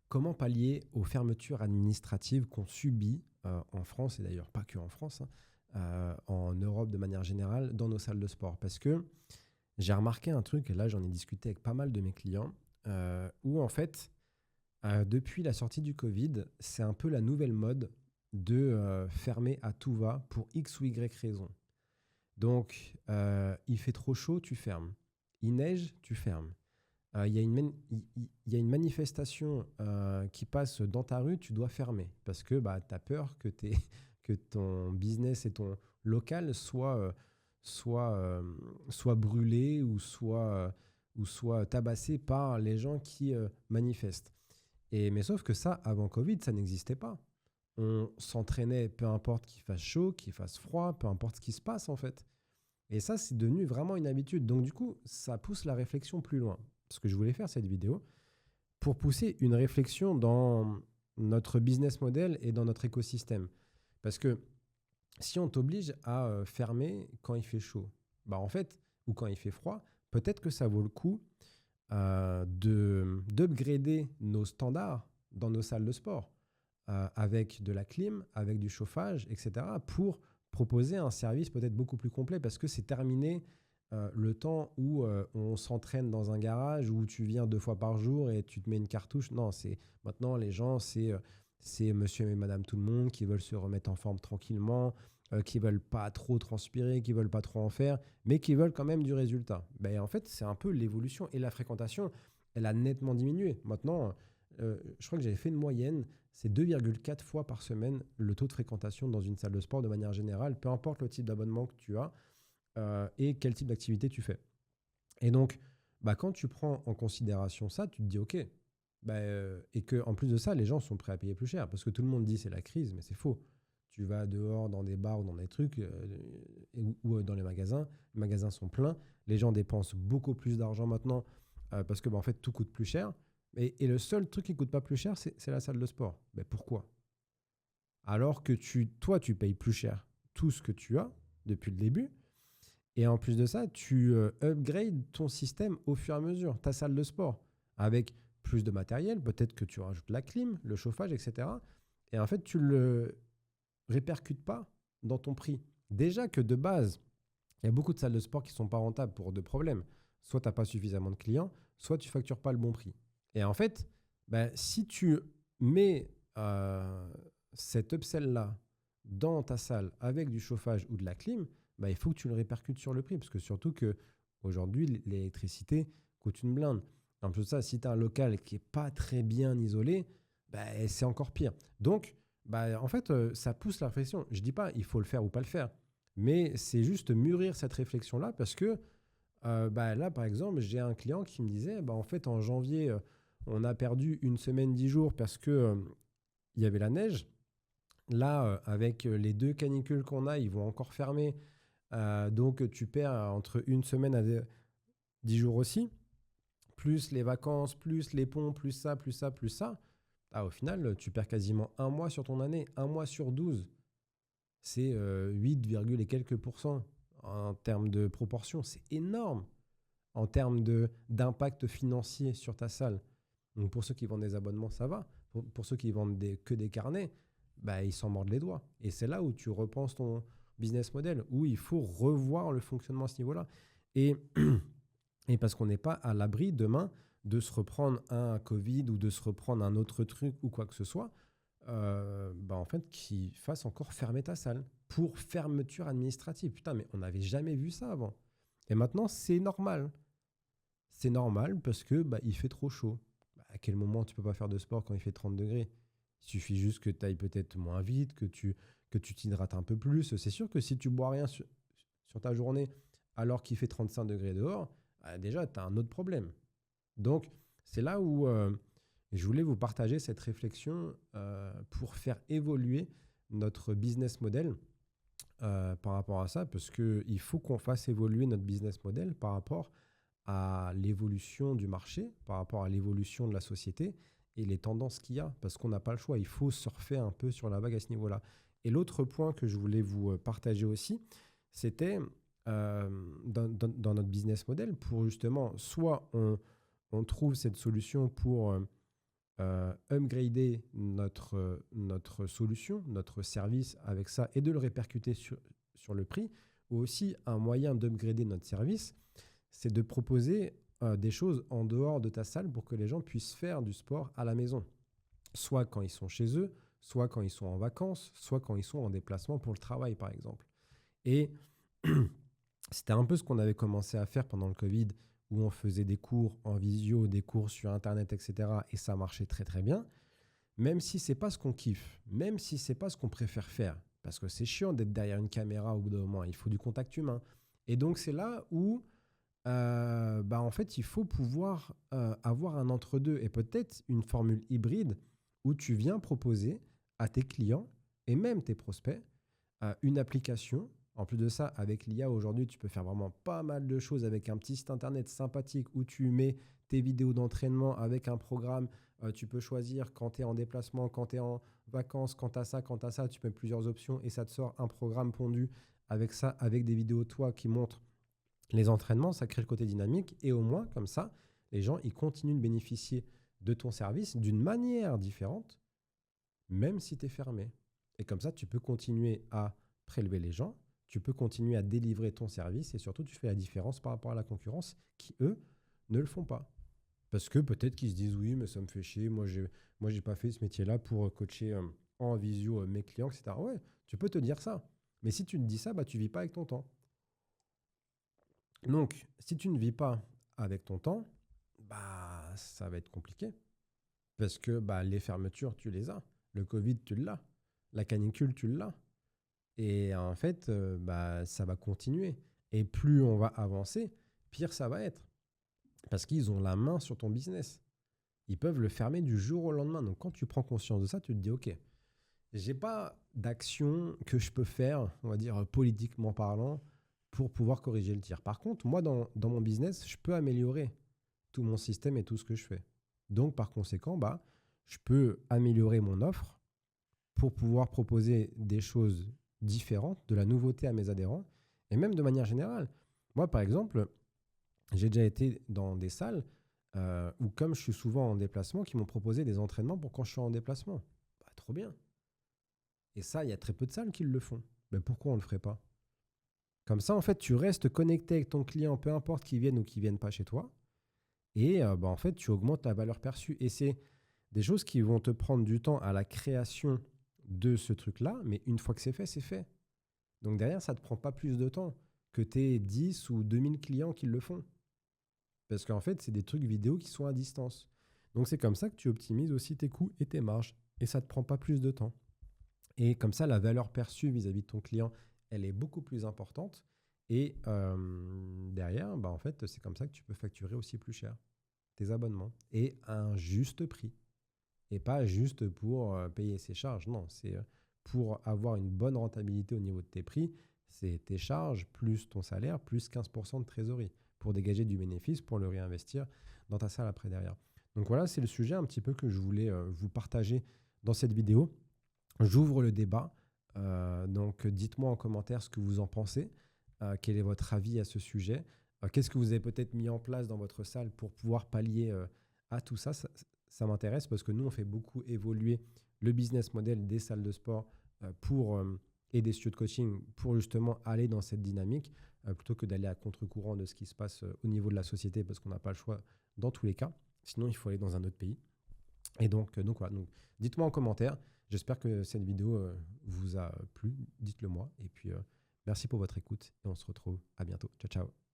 Comment pallier aux fermetures administratives qu'on subit en France, et d'ailleurs pas que en France, hein, en Europe de manière générale, dans nos salles de sport? Parce que j'ai remarqué un truc, et là j'en ai discuté avec pas mal de mes clients, où en fait, depuis la sortie du Covid, c'est un peu la nouvelle mode de fermer à tout va pour X ou Y raison. Donc, il fait trop chaud, tu fermes. Il neige, tu fermes. Il y a il y a une manifestation qui passe dans ta rue, tu dois fermer parce que bah, tu as peur que, que ton business et ton local soient brûlés ou soient tabassés par les gens qui manifestent. Mais sauf que ça, avant Covid, ça n'existait pas. On s'entraînait, peu importe qu'il fasse chaud, qu'il fasse froid, peu importe ce qui se passe en fait. Et ça, c'est devenu vraiment une habitude. Donc, du coup, ça pousse la réflexion plus loin. Ce que je voulais faire cette vidéo, pour pousser une réflexion dans notre business model et dans notre écosystème. Parce que si on t'oblige à fermer quand il fait chaud, bah en fait, ou quand il fait froid, peut-être que ça vaut le coup d'upgrader nos standards dans nos salles de sport avec de la clim, avec du chauffage, etc., pour proposer un service peut-être beaucoup plus complet parce que c'est terminé le temps où on s'entraîne dans un garage où tu viens 2 fois par jour et tu te mets une cartouche. Non, c'est maintenant les gens, c'est monsieur et madame tout le monde qui veulent se remettre en forme tranquillement, qui veulent pas trop transpirer, qui veulent pas trop en faire, mais qui veulent quand même du résultat. Ben, en fait, c'est un peu l'évolution et la fréquentation, elle a nettement diminué. Maintenant, je crois que j'avais fait une moyenne, c'est 2,4 fois par semaine le taux de fréquentation dans une salle de sport de manière générale, peu importe le type d'abonnement que tu as et quel type d'activité tu fais. Et donc, bah, quand tu prends en considération ça, tu te dis OK. Bah, et qu'en plus de ça, les gens sont prêts à payer plus cher. Parce que tout le monde dit c'est la crise, mais c'est faux. Tu vas dehors dans des bars ou dans des trucs ou dans les magasins sont pleins. Les gens dépensent beaucoup plus d'argent maintenant parce que bah, en fait, tout coûte plus cher. Et le seul truc qui coûte pas plus cher, c'est la salle de sport. Mais pourquoi? Alors que toi, tu payes plus cher tout ce que tu as depuis le début. Et en plus de ça, tu upgrades ton système au fur et à mesure, ta salle de sport, avec plus de matériel, peut-être que tu rajoutes la clim, le chauffage, etc. Et en fait, tu ne le répercutes pas dans ton prix. Déjà que de base, il y a beaucoup de salles de sport qui ne sont pas rentables pour deux problèmes. Soit tu n'as pas suffisamment de clients, soit tu ne factures pas le bon prix. Et en fait, bah, si tu mets cet upsell-là dans ta salle avec du chauffage ou de la clim, bah, il faut que tu le répercutes sur le prix. Parce que surtout qu'aujourd'hui, l'électricité coûte une blinde. En plus de ça, si tu as un local qui n'est pas très bien isolé, bah, c'est encore pire. Donc, bah, en fait, ça pousse la réflexion. Je ne dis pas il faut le faire ou pas le faire. Mais c'est juste mûrir cette réflexion-là parce que bah, là, par exemple, j'ai un client qui me disait, bah, en fait, en janvier, on a perdu une semaine, 10 jours parce que il y avait la neige. Là, avec les 2 canicules qu'on a, ils vont encore fermer. Donc, tu perds entre une semaine à 10 jours aussi, plus les vacances, plus les ponts, plus ça, plus ça, plus ça. Ah, au final, tu perds quasiment un mois sur ton année, un mois sur 12. C'est 8, et quelques pourcents en termes de proportion. C'est énorme en termes d'impact financier sur ta salle. Donc pour ceux qui vendent des abonnements, ça va. Pour ceux qui vendent que des carnets, bah, ils s'en mordent les doigts. Et c'est là où tu repenses ton business model, où il faut revoir le fonctionnement à ce niveau-là. Et, et parce qu'on n'est pas à l'abri demain de se reprendre un Covid ou de se reprendre un autre truc ou quoi que ce soit, bah en fait, qui fasse encore fermer ta salle pour fermeture administrative. Putain, mais on n'avait jamais vu ça avant. Et maintenant, c'est normal. C'est normal parce que bah, il fait trop chaud. Bah, à quel moment tu peux pas faire de sport quand il fait 30 degrés? Il suffit juste que tu ailles peut-être moins vite, que tu t'hydrates un peu plus. C'est sûr que si tu bois rien sur ta journée alors qu'il fait 35 degrés dehors, bah, déjà, tu as un autre problème. Donc, c'est là où je voulais vous partager cette réflexion pour faire évoluer notre business model par rapport à ça, parce qu'il faut qu'on fasse évoluer notre business model par rapport à l'évolution du marché, par rapport à l'évolution de la société et les tendances qu'il y a, parce qu'on n'a pas le choix. Il faut surfer un peu sur la vague à ce niveau-là. Et l'autre point que je voulais vous partager aussi, c'était dans notre business model, pour justement, soit on trouve cette solution pour upgrader notre solution, notre service avec ça et de le répercuter sur le prix, ou aussi un moyen d'upgrader notre service, c'est de proposer des choses en dehors de ta salle pour que les gens puissent faire du sport à la maison, soit quand ils sont chez eux, soit quand ils sont en vacances, soit quand ils sont en déplacement pour le travail, par exemple. Et c'était un peu ce qu'on avait commencé à faire pendant le Covid, où on faisait des cours en visio, des cours sur Internet, etc. Et ça marchait très, très bien. Même si c'est pas ce qu'on kiffe, même si c'est pas ce qu'on préfère faire, parce que c'est chiant d'être derrière une caméra au bout d'un moment, il faut du contact humain. Et donc, c'est là où, en fait, il faut pouvoir avoir un entre-deux et peut-être une formule hybride où tu viens proposer à tes clients et même tes prospects une application. En plus de ça, avec l'IA aujourd'hui, tu peux faire vraiment pas mal de choses avec un petit site internet sympathique où tu mets tes vidéos d'entraînement avec un programme. Tu peux choisir quand tu es en déplacement, quand tu es en vacances, quand tu as ça, quand tu as ça. Tu mets plusieurs options et ça te sort un programme pondu avec ça, avec des vidéos de toi qui montrent les entraînements. Ça crée le côté dynamique et au moins, comme ça, les gens ils continuent de bénéficier de ton service d'une manière différente, même si tu es fermé. Et comme ça, tu peux continuer à prélever les gens, tu peux continuer à délivrer ton service et surtout, tu fais la différence par rapport à la concurrence qui, eux, ne le font pas. Parce que peut-être qu'ils se disent oui, mais ça me fait chier, moi, j'ai pas fait ce métier-là pour coacher en visio mes clients, etc. Ouais, tu peux te dire ça. Mais si tu te dis ça, tu vis pas avec ton temps. Donc, si tu ne vis pas avec ton temps, ça va être compliqué. Parce que les fermetures, tu les as. Le Covid, tu l'as. La canicule, tu l'as. Et en fait, ça va continuer. Et plus on va avancer, pire ça va être. Parce qu'ils ont la main sur ton business. Ils peuvent le fermer du jour au lendemain. Donc quand tu prends conscience de ça, tu te dis, OK, j'ai pas d'action que je peux faire, on va dire politiquement parlant, pour pouvoir corriger le tir. Par contre, moi, dans mon business, je peux améliorer tout mon système et tout ce que je fais. Donc par conséquent, je peux améliorer mon offre pour pouvoir proposer des choses différentes, de la nouveauté à mes adhérents, et même de manière générale. Moi, par exemple, j'ai déjà été dans des salles où, comme je suis souvent en déplacement, qui m'ont proposé des entraînements pour quand je suis en déplacement. Trop bien. Et ça, il y a très peu de salles qui le font. Mais pourquoi on ne le ferait pas? Comme ça, en fait, tu restes connecté avec ton client, peu importe qu'il vienne ou qu'il ne vienne pas chez toi. Et en fait, tu augmentes la valeur perçue. Et c'est des choses qui vont te prendre du temps à la création de ce truc-là, mais une fois que c'est fait, c'est fait. Donc derrière, ça ne te prend pas plus de temps que tes 10 ou 2000 clients qui le font. Parce qu'en fait, c'est des trucs vidéo qui sont à distance. Donc c'est comme ça que tu optimises aussi tes coûts et tes marges. Et ça ne te prend pas plus de temps. Et comme ça, la valeur perçue vis-à-vis de ton client, elle est beaucoup plus importante. Et derrière, en fait, c'est comme ça que tu peux facturer aussi plus cher tes abonnements et à un juste prix. Et pas juste pour payer ses charges. Non, c'est pour avoir une bonne rentabilité au niveau de tes prix. C'est tes charges plus ton salaire plus 15% de trésorerie pour dégager du bénéfice, pour le réinvestir dans ta salle après derrière. Donc voilà, c'est le sujet un petit peu que je voulais vous partager dans cette vidéo. J'ouvre le débat. Donc dites-moi en commentaire ce que vous en pensez. Quel est votre avis à ce sujet? Qu'est-ce que vous avez peut-être mis en place dans votre salle pour pouvoir pallier à tout ça? Ça m'intéresse parce que nous, on fait beaucoup évoluer le business model des salles de sport et des studios de coaching pour justement aller dans cette dynamique plutôt que d'aller à contre-courant de ce qui se passe au niveau de la société parce qu'on n'a pas le choix dans tous les cas. Sinon, il faut aller dans un autre pays. Et donc voilà. Donc, dites-moi en commentaire. J'espère que cette vidéo vous a plu. Dites-le moi. Et puis, merci pour votre écoute et on se retrouve à bientôt. Ciao, ciao.